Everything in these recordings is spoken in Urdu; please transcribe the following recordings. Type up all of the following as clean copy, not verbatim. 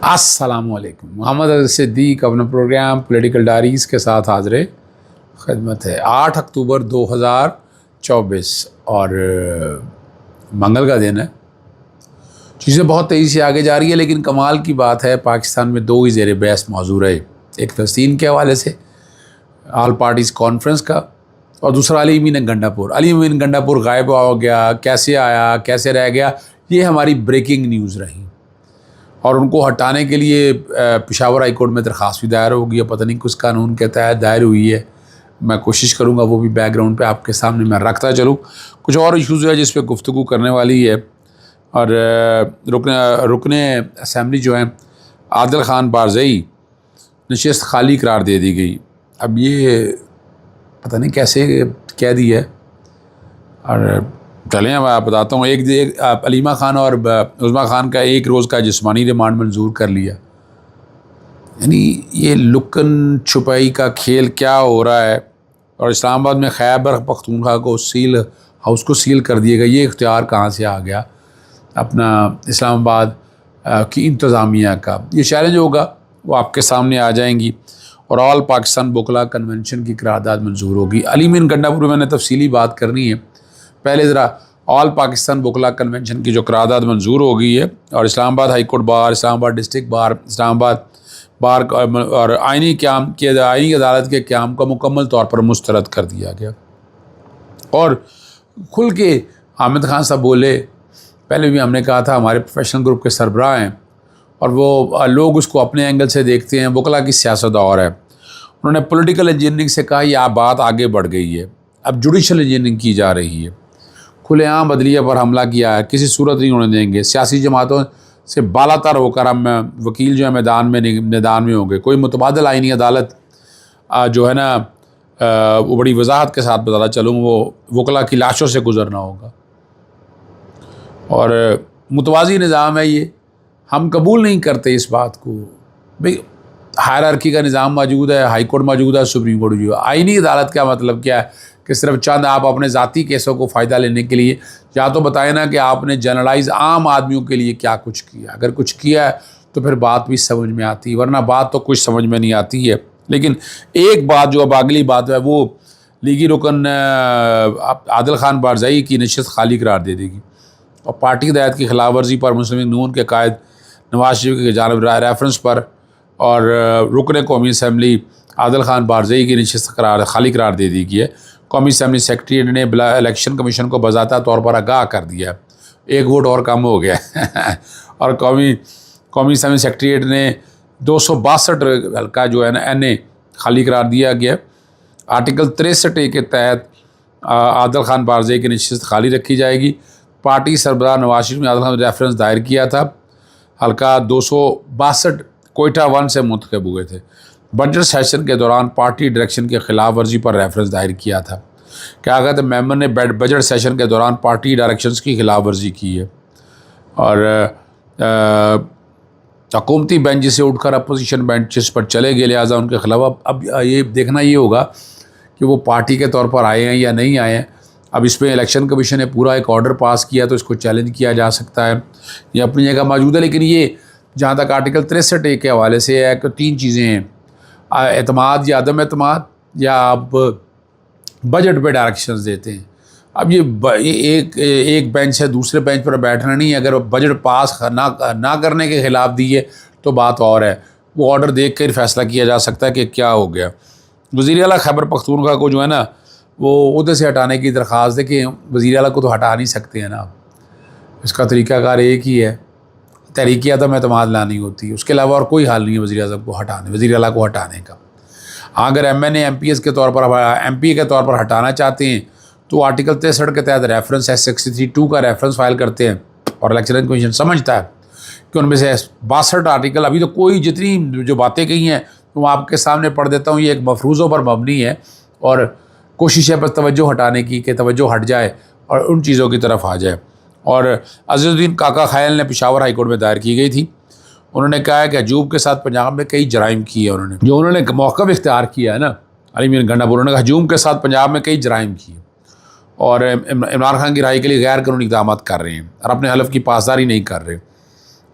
السلام علیکم. محمد صدیق اپنا پروگرام پولیٹیکل ڈائریز کے ساتھ حاضر خدمت ہے. 8 اکتوبر 2024 اور منگل کا دن ہے. چیزیں بہت تیزی سے آگے جا رہی ہے، لیکن کمال کی بات ہے پاکستان میں دو ہی زیر بحث موضوع رہے. ایک فلسطین کے حوالے سے آل پارٹیز کانفرنس کا، اور دوسرا علی امین گنڈا پور. علی امین گنڈا پور غائب ہو گیا، کیسے آیا، کیسے رہ گیا، یہ ہماری بریکنگ نیوز رہی. اور ان کو ہٹانے کے لیے پشاور ہائی کورٹ میں درخواست بھی دائر ہوگی، پتہ نہیں کس قانون کے تحت دائر ہوئی ہے. میں کوشش کروں گا وہ بھی بیک گراؤنڈ پہ آپ کے سامنے میں رکھتا چلوں. کچھ اور ایشوز ہے جس پہ گفتگو کرنے والی ہے. اور رکن اسمبلی جو ہیں عادل خان بارزئی نشست خالی قرار دے دی گئی. اب یہ پتہ نہیں کیسے کہہ دی ہے. اور چلیں میں آپ بتاتا ہوں. ایک علیمہ خان اور عظمیٰ خان کا 1 روز کا جسمانی ریمانڈ منظور کر لیا. یعنی یہ لکن چھپائی کا کھیل کیا ہو رہا ہے. اور اسلام آباد میں خیبر پختونخوا کو ہاؤس کو سیل کر دیے گا. یہ اختیار کہاں سے آ گیا اپنا اسلام آباد کی انتظامیہ کا؟ یہ چیلنج ہوگا، وہ آپ کے سامنے آ جائیں گی. اور آل پاکستان بکلا کنونشن کی قرارداد منظور ہوگی. علی امین گنڈا پور میں نے تفصیلی بات کرنی ہے. پہلے ذرا آل پاکستان بکلا کنونشن کی جو قرارداد منظور ہو گئی ہے، اور اسلام آباد ہائی کورٹ بار، اسلام آباد ڈسٹرکٹ بار، اسلام آباد بار اور آئینی عدالت کے قیام کو مکمل طور پر مسترد کر دیا گیا. اور کھل کے حامد خان صاحب بولے. پہلے بھی ہم نے کہا تھا ہمارے پروفیشنل گروپ کے سربراہ ہیں، اور وہ لوگ اس کو اپنے اینگل سے دیکھتے ہیں. بکلا کی سیاست اور ہے. انہوں نے پولیٹیکل انجینئرنگ سے کہا یہ بات آگے بڑھ گئی ہے، اب جوڈیشل انجینئرنگ کی جا رہی ہے. کھلے عام عدلیہ پر حملہ کیا ہے، کسی صورت نہیں ہونے دیں گے. سیاسی جماعتوں سے بالا تر ہو کر ہم وکیل جو ہے میدان میں ہوں گے. کوئی متبادل آئینی عدالت جو ہے نا وہ بڑی وضاحت کے ساتھ بتاتا چلوں، وہ وکلا کی لاشوں سے گزرنا ہوگا. اور متوازی نظام ہے یہ، ہم قبول نہیں کرتے اس بات کو. بھئی ہائرارکی کا نظام موجود ہے، ہائی کورٹ موجود ہے، سپریم کورٹ موجود ہے. آئینی عدالت کا مطلب کیا ہے کہ صرف چند آپ اپنے ذاتی کیسوں کو فائدہ لینے کے لیے، یا تو بتائیں نا کہ آپ نے جنرلائز عام آدمیوں کے لیے کیا کچھ کیا. اگر کچھ کیا ہے تو پھر بات بھی سمجھ میں آتی ہے، ورنہ بات تو کچھ سمجھ میں نہیں آتی ہے. لیکن ایک بات جو اب اگلی بات ہے وہ لیگی رکن عادل خان بارزئی کی نشست خالی قرار دے دے گی. اور پارٹی ہدایت کی خلاف ورزی پر مسلم نون کے قائد نواز شریف کی جانب ریفرنس پر اور رکن قومی اسمبلی عادل خان بارزئی کی نشست خالی قرار دے دی گئی ہے. قومی اسمبلی سیکریٹریٹ نے الیکشن کمیشن کو باضابطہ طور پر آگاہ کر دیا. 1 ووٹ اور کم ہو گیا. اور قومی اسمبلی سیکریٹریٹ نے 262 حلقہ جو ہے نا این خالی قرار دیا گیا. آرٹیکل 63 کے تحت عادل خان بارزئی کی نشست خالی رکھی جائے گی. پارٹی سربراہ نواز شریف نے عادل خان ریفرنس دائر کیا تھا. حلقہ 262 کوئٹہ 1 سے منتخب ہوئے تھے. بجٹ سیشن کے دوران پارٹی ڈائریکشن کے خلاف ورزی پر ریفرنس دائر کیا تھا. کیا کہتے ہیں ممبر نے بجٹ سیشن کے دوران پارٹی ڈائریکشنز کی خلاف ورزی کی ہے. اور حکومتی بینچ سے اٹھ کر اپوزیشن بینچز پر چلے گئے، لہٰذا ان کے خلاف اب یہ دیکھنا یہ ہوگا کہ وہ پارٹی کے طور پر آئے ہیں یا نہیں آئے ہیں. اب اس پہ الیکشن کمیشن نے پورا ایک آرڈر پاس کیا تو اس کو چیلنج کیا جا سکتا ہے. یہ اپنی جگہ موجود ہے. لیکن یہ جہاں تک آرٹیکل 63 کے حوالے سے ہے کہ 3 چیزیں ہیں: اعتماد یا عدم اعتماد، یا آپ بجٹ پہ ڈائریکشنز دیتے ہیں. اب یہ ایک بینچ ہے، دوسرے بینچ پر بیٹھنا نہیں ہے. اگر بجٹ پاس نہ کرنے کے خلاف دیے تو بات اور ہے، وہ آرڈر دیکھ کر فیصلہ کیا جا سکتا ہے کہ کیا ہو گیا. وزیر اعلیٰ خیبر پختونخوا کو جو ہے نا وہ عہدے سے ہٹانے کی درخواست ہے کہ وزیر اعلیٰ کو تو ہٹا نہیں سکتے ہیں نا. اس کا طریقہ کار ایک ہی ہے، تحریک عدم اعتماد لانی ہوتی ہے. اس کے علاوہ اور کوئی حال نہیں ہے وزیر اعلیٰ کو ہٹانے کا. اگر M N A M P A کے طور پر ہٹانا چاہتے ہیں تو آرٹیکل 63 کے تحت ریفرنس S63(2) کا ریفرنس فائل کرتے ہیں. اور الیکشن کمیشن سمجھتا ہے کہ ان میں سے 62 آرٹیکل، ابھی تو کوئی جتنی جو باتیں کہی ہیں وہ آپ کے سامنے پڑھ دیتا ہوں، یہ ایک مفروضوں پر مبنی ہے. اور کوشش ہے بس توجہ ہٹانے کی کہ توجہ ہٹ جائے اور ان چیزوں کی طرف آ جائے. اور عزیز الدین کاکا خیال نے پشاور ہائی کورٹ میں دائر کی گئی تھی. انہوں نے کہا ہے کہ ہجوم کے ساتھ پنجاب میں کئی جرائم کیے ہیں. انہوں نے موقف اختیار کیا ہے نا علی امین گنڈا پور، انہوں نے کہا ہجوم کے ساتھ پنجاب میں کئی جرائم کیے اور عمران خان کی رہائی کے لیے غیر قانونی اقدامات کر رہے ہیں اور اپنے حلف کی پاسداری نہیں کر رہے.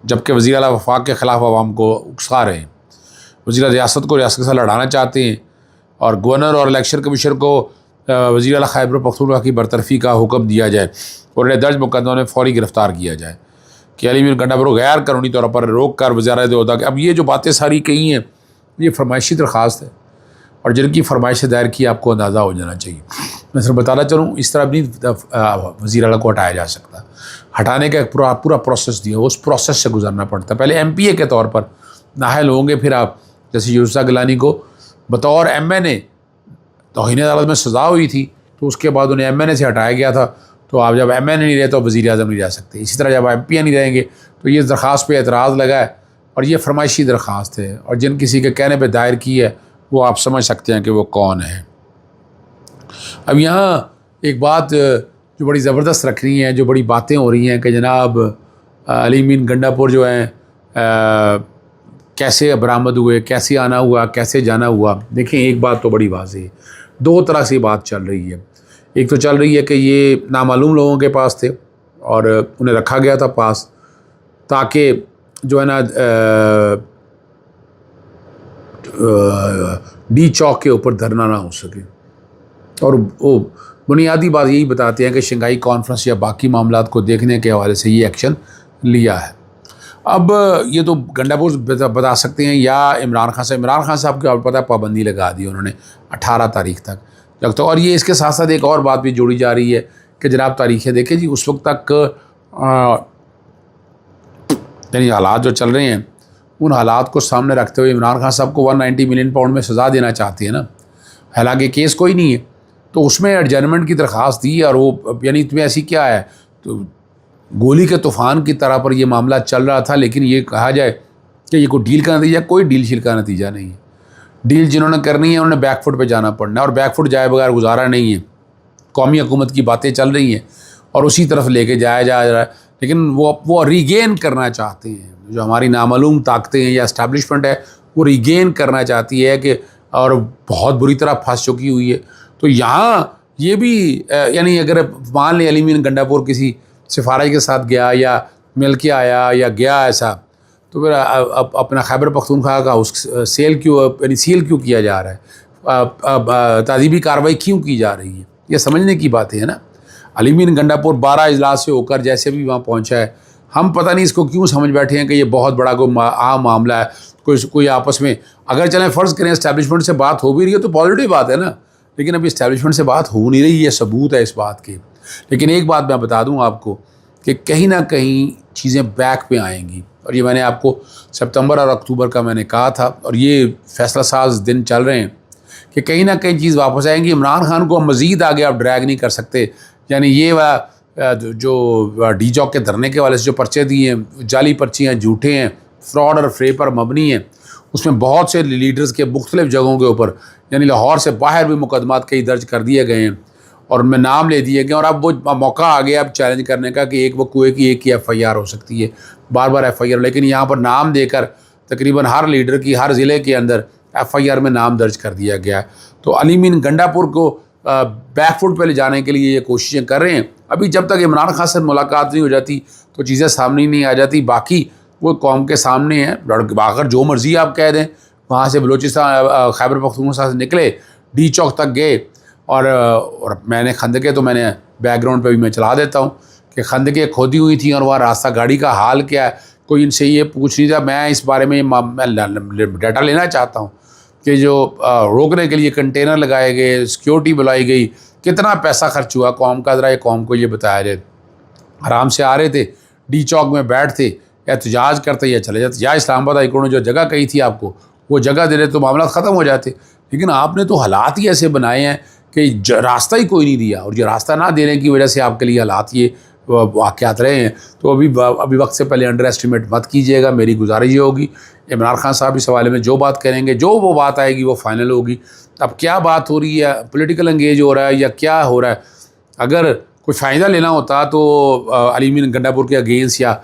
جبکہ وزیر اعلیٰ وفاق کے خلاف عوام کو اکسا رہے ہیں. وزیر ریاست کو ریاست کے ساتھ لڑانا چاہتے ہیں اور گورنر اور الیکشن کمشنر کو وزیر اعلیٰ خیبر پختونخوا کی برطرفی کا حکم دیا جائے اور انہیں درج مقدموں میں فوری گرفتار کیا جائے کہ علی میر گنڈا پور غیر قانونی طور پر روک کر وزارت عہدہ کہ اب یہ جو باتیں ساری کہی ہیں یہ فرمائشی درخواست ہے اور جن کی فرمائش دائر کی آپ کو اندازہ ہو جانا چاہیے. میں صرف بتانا چاہوں اس طرح نہیں وزیر اعلیٰ کو ہٹایا جا سکتا. ہٹانے کا ایک پورا پروسیس دیا, اس پروسیس سے گزرنا پڑتا ہے. پہلے ایم پی اے کے طور پر نااہل ہوں گے, پھر آپ جیسے یوسف گیلانی کو بطور ایم این اے توہین عدالت میں سزا ہوئی تھی تو اس کے بعد انہیں ایم این اے سے ہٹایا گیا تھا. تو آپ جب ایم این اے نہیں رہے تو وزیر اعظم نہیں رہ سکتے. اسی طرح جب ایم پی اے نہیں رہیں گے تو یہ درخواست پہ اعتراض لگا ہے اور یہ فرمائشی درخواست ہے اور جن کسی کے کہنے پہ دائر کی ہے وہ آپ سمجھ سکتے ہیں کہ وہ کون ہے. اب یہاں ایک بات جو بڑی زبردست رکھنی ہے, جو بڑی باتیں ہو رہی ہیں کہ جناب علی مین گنڈا پور جو ہیں کیسے برآمد ہوئے, کیسے آنا ہوا, کیسے جانا ہوا. دیکھیں ایک بات تو بڑی واضح ہے, دو طرح سے بات چل رہی ہے. ایک تو چل رہی ہے کہ یہ نامعلوم لوگوں کے پاس تھے اور انہیں رکھا گیا تھا پاس تاکہ جو ہے نا ڈی چوک کے اوپر دھرنا نہ ہو سکے. اور وہ بنیادی بات یہی بتاتے ہیں کہ شنگھائی کانفرنس یا باقی معاملات کو دیکھنے کے حوالے سے یہ ایکشن لیا ہے. اب یہ تو گنڈا پور بتا سکتے ہیں یا عمران خان صاحب کو پتہ ہے پابندی لگا دی انہوں نے 18 تاریخ تک. تو اور یہ اس کے ساتھ ساتھ ایک اور بات بھی جوڑی جا رہی ہے کہ جناب تاریخیں دیکھیں جی, اس وقت تک یعنی حالات جو چل رہے ہیں ان حالات کو سامنے رکھتے ہوئے عمران خان صاحب کو 190 ملین پاؤنڈ میں سزا دینا چاہتے ہیں نا, حالانکہ کیس کوئی نہیں ہے. تو اس میں ایڈجرمنٹ کی درخواست دی اور وہ یعنی تمہیں ایسی کیا ہے, تو گولی کے طوفان کی طرح پر یہ معاملہ چل رہا تھا. لیکن یہ کہا جائے کہ یہ کوئی ڈیل کا نتیجہ, کوئی ڈیل شیل کا نتیجہ نہیں ہے. ڈیل جنہوں نے کرنی ہے انہوں نے بیک فٹ پہ جانا پڑنا ہے اور بیک فٹ جائے بغیر گزارا نہیں ہے. قومی حکومت کی باتیں چل رہی ہیں اور اسی طرف لے کے جایا جا رہا ہے, لیکن وہ ریگین کرنا چاہتے ہیں. جو ہماری نامعلوم طاقتیں ہیں یا اسٹیبلشمنٹ ہے وہ ریگین کرنا چاہتی ہے کہ اور بہت بری طرح پھنس چکی ہوئی ہے. تو یہاں یہ بھی یعنی اگر مان لیں علی مین گنڈا پور کسی سفارش کے ساتھ گیا یا مل کے آیا یا گیا ایسا, تو پھر اپنا خیبر پختونخوا کا اس سیل کیوں کیا جا رہا ہے, تعذیبی کارروائی کیوں کی جا رہی ہے, یہ سمجھنے کی باتیں ہیں نا. علی مین گنڈا پور 12 اجلاس سے ہو کر جیسے بھی وہاں پہنچا ہے, ہم پتہ نہیں اس کو کیوں سمجھ بیٹھے ہیں کہ یہ بہت بڑا کوئی عام معاملہ ہے. کوئی آپس میں اگر چلیں فرض کریں اسٹیبلشمنٹ سے بات ہو بھی رہی ہے تو پازیٹیو بات ہے نا, لیکن ابھی اسٹیبلشمنٹ سے بات ہو نہیں رہی, یہ ثبوت ہے اس بات کے. لیکن ایک بات میں بتا دوں آپ کو کہ کہیں نہ کہیں چیزیں بیک پہ آئیں گی, اور یہ میں نے آپ کو سپتمبر اور اکتوبر کا میں نے کہا تھا, اور یہ فیصلہ ساز دن چل رہے ہیں کہ کہیں نہ کہیں چیز واپس آئیں گی. عمران خان کو مزید آگے آپ ڈریگ نہیں کر سکتے. یعنی یہ جو ڈی چوک کے دھرنے کے والے سے جو پرچے دیے ہیں, جعلی پرچے ہیں, جھوٹے ہیں, فراڈ اور فریب پر مبنی ہیں. اس میں بہت سے لیڈرز کے مختلف جگہوں کے اوپر یعنی لاہور سے باہر بھی مقدمات کئی درج کر دیے گئے ہیں اور ان میں نام لے دیے گئے. اور اب وہ موقع آ گیا اب چیلنج کرنے کا کہ ایک وہ کوئے کی ایک ہی ایف آئی آر ہو سکتی ہے, بار بار ایف آئی آر, لیکن یہاں پر نام دے کر تقریباً ہر لیڈر کی ہر ضلع کے اندر ایف آئی آر میں نام درج کر دیا گیا. تو علی مین گنڈا پور کو بیک فٹ پہ لے جانے کے لیے یہ کوششیں کر رہے ہیں. ابھی جب تک عمران خان سے ملاقات نہیں ہو جاتی تو چیزیں سامنے نہیں آ جاتی. باقی وہ قوم کے سامنے ہیں, اگر جو مرضی آپ کہہ دیں. وہاں سے بلوچستان خیبر پختونخوا سے نکلے, ڈی چوک تک گئے, اور میں نے خندقیں تو میں نے بیک گراؤنڈ پہ بھی میں چلا دیتا ہوں کہ خندقیں کھودی ہوئی تھیں اور وہاں راستہ گاڑی کا حال کیا ہے. کوئی ان سے یہ پوچھ نہیں تھا. میں اس بارے میں ڈیٹا لینا چاہتا ہوں کہ جو روکنے کے لیے کنٹینر لگائے گئے, سیکیورٹی بلائی گئی, کتنا پیسہ خرچ ہوا قوم کا, ذرا یہ قوم کو یہ بتایا جائے. آرام سے آ رہے تھے, ڈی چوک میں بیٹھتے, احتجاج کرتے یا چلے جاتے, یا اسلام آباد ہائی کورٹ نے جو جگہ کہی تھی آپ کو وہ جگہ دے رہے تو معاملات ختم ہو جاتے. لیکن آپ نے تو حالات ہی ایسے بنائے ہیں کہ راستہ ہی کوئی نہیں دیا, اور یہ راستہ نہ دینے کی وجہ سے آپ کے لیے حالات یہ واقعات رہے ہیں. تو ابھی وقت سے پہلے انڈر ایسٹیمیٹ مت کیجیے گا. میری گزارش یہ ہوگی, عمران خان صاحب اس حوالے میں جو بات کریں گے, جو وہ بات آئے گی وہ فائنل ہوگی. اب کیا بات ہو رہی ہے, پولیٹیکل انگیج ہو رہا ہے یا کیا ہو رہا ہے, اگر کوئی فائدہ لینا ہوتا تو علی مین گنڈا پور کے اگینسٹ یا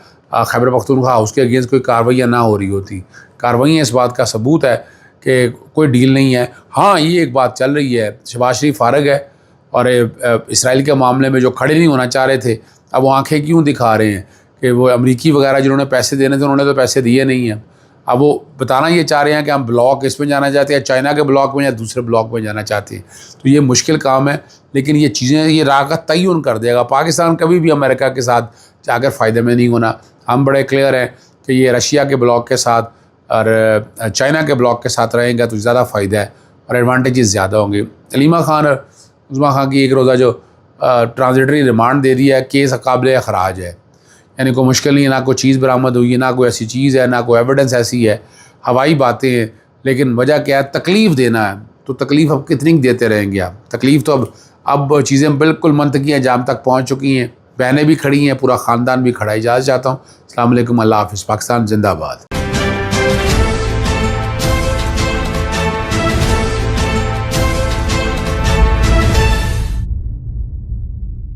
خیبر پختونخوا اس کے اگینسٹ کوئی کارروائیاں نہ ہو رہی ہوتی. کارروائیاں اس بات کا ثبوت ہے کہ کوئی ڈیل نہیں ہے. ہاں یہ ایک بات چل رہی ہے, شہباز شریف فارغ ہے اور اسرائیل کے معاملے میں جو کھڑے نہیں ہونا چاہ رہے تھے اب وہ آنکھیں کیوں دکھا رہے ہیں کہ وہ امریکی وغیرہ جنہوں نے پیسے دینے تھے انہوں نے تو پیسے دیے نہیں ہیں. اب وہ بتانا یہ چاہ رہے ہیں کہ ہم بلاک اس میں جانا چاہتے ہیں, چائنا کے بلاک میں یا دوسرے بلاک میں جانا چاہتے ہیں. تو یہ مشکل کام ہے, لیکن یہ چیزیں یہ راہ کا تعین کر دے گا. پاکستان کبھی بھی امریکہ کے ساتھ جا کر فائدے میں نہیں ہونا. ہم بڑے کلیئر ہیں کہ یہ رشیا کے بلاک کے ساتھ اور چائنا کے بلاک کے ساتھ رہیں گا تو زیادہ فائدہ ہے اور ایڈوانٹیجز زیادہ ہوں گے. علیمہ خان اور عظمیٰ خان کی ایک روزہ جو ٹرانزیٹری ریمانڈ دے دیا ہے, کیس قابل اخراج ہے, یعنی کوئی مشکل نہیں ہے, نہ کوئی چیز برآمد ہوئی ہے, نہ کوئی ایسی چیز ہے, نہ کوئی ایویڈنس ایسی ہے, ہوائی باتیں ہیں. لیکن وجہ کیا ہے؟ تکلیف دینا ہے. تو تکلیف اب کتنی دیتے رہیں گے آپ؟ تکلیف تو اب چیزیں بالکل منطقی ہیں, جام تک پہنچ چکی ہیں, بہنیں بھی کھڑی ہیں, پورا خاندان بھی کھڑا ہے. اجازت چاہتا ہوں. السلام علیکم, اللہ حافظ. پاکستان زندہ باد.